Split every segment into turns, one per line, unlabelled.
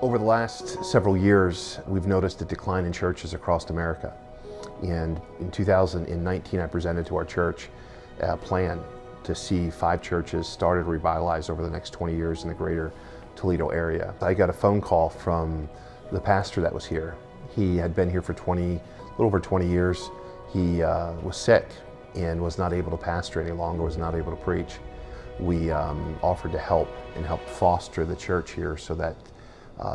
Over the last several years, we've noticed a decline in churches across America. And in 2019, I presented to our church a plan to see 5 churches started revitalized over the next 20 years in the greater Toledo area. I got a phone call from the pastor that was here. He had been here for a little over 20 years. He was sick and was not able to pastor any longer, was not able to preach. We offered to help and help foster the church here so that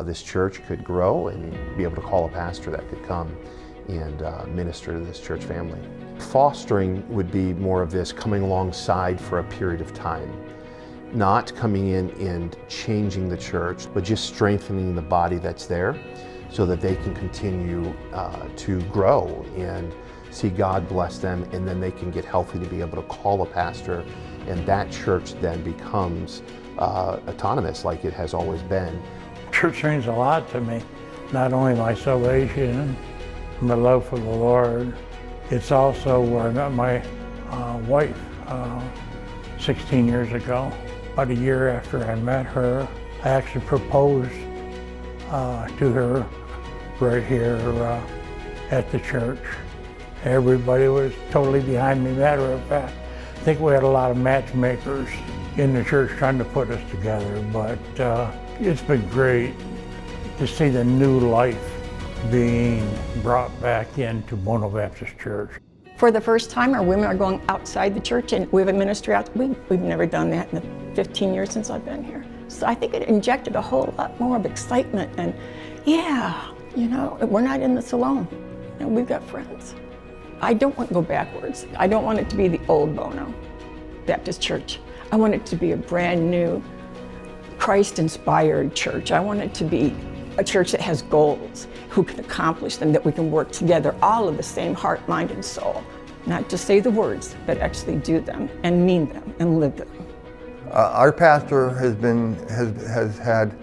this church could grow and be able to call a pastor that could come and minister to this church family. Fostering would be more of this coming alongside for a period of time, not coming in and changing the church, but just strengthening the body that's there so that they can continue to grow and see God bless them, and then they can get healthy to be able to call a pastor, and that church then becomes autonomous like it has always been.
Church means a lot to me, not only my salvation, my love for the Lord. It's also where I met my wife 16 years ago. About a year after I met her, I actually proposed to her right here at the church. Everybody was totally behind me. Matter of fact, I think we had a lot of matchmakers in the church trying to put us together, but it's been great to see the new life being brought back into BONO Baptist Church.
For the first time, our women are going outside the church, and we have a ministry out. We've never done that in the 15 years since I've been here. So I think it injected a whole lot more of excitement, and yeah, you know, we're not in this alone. You know, we've got friends. I don't want to go backwards. I don't want it to be the old BONO Baptist Church. I want it to be a brand new, Christ-inspired church. I want it to be a church that has goals, who can accomplish them, that we can work together, all of the same heart, mind, and soul. Not just say the words, but actually do them and mean them and live them.
Our pastor has had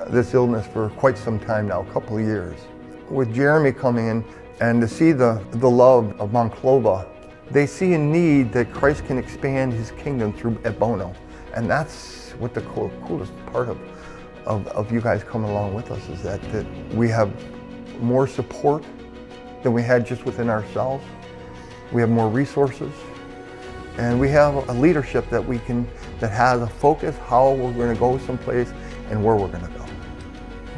this illness for quite some time now, a couple of years. With Jeremy coming in and to see the love of Monclova, they see a need that Christ can expand his kingdom through at BONO. And that's what the coolest part of you guys coming along with us is that we have more support than we had just within ourselves. We have more resources, and we have a leadership that has a focus how we're going to go someplace and where we're going to go.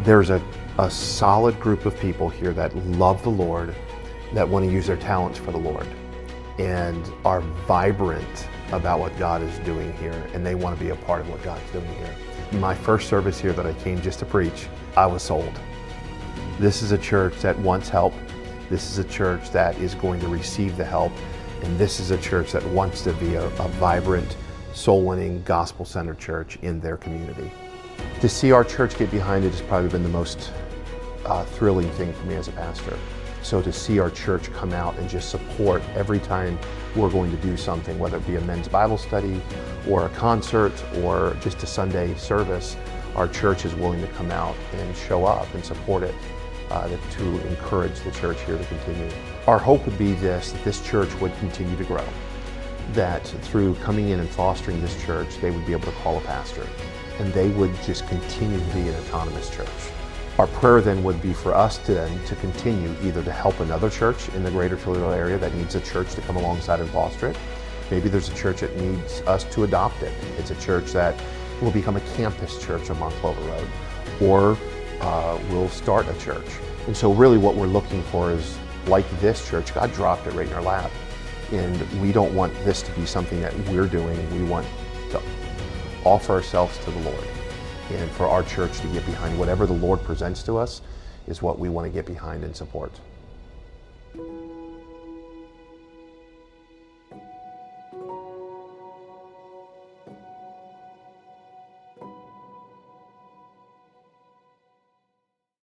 There's a solid group of people here that love the Lord, that want to use their talents for the Lord, and are vibrant about what God is doing here, and they want to be a part of what God's doing here. My first service here that I came just to preach, I was sold. This is a church that wants help. This is a church that is going to receive the help. And this is a church that wants to be a vibrant, soul-winning, gospel-centered church in their community. To see our church get behind it has probably been the most thrilling thing for me as a pastor. So to see our church come out and just support every time we're going to do something, whether it be a men's Bible study or a concert or just a Sunday service, our church is willing to come out and show up and support it to encourage the church here to continue. Our hope would be that this church would continue to grow, that through coming in and fostering this church, they would be able to call a pastor, and they would just continue to be an autonomous church. Our prayer then would be for us to continue either to help another church in the greater Toledo area that needs a church to come alongside and foster it. Maybe there's a church that needs us to adopt it. It's a church that will become a campus church on Monclova Road, or we'll start a church. And so really what we're looking for is, like this church, God dropped it right in our lap. And we don't want this to be something that we're doing. We want to offer ourselves to the Lord. And for our church to get behind whatever the Lord presents to us is what we want to get behind and support.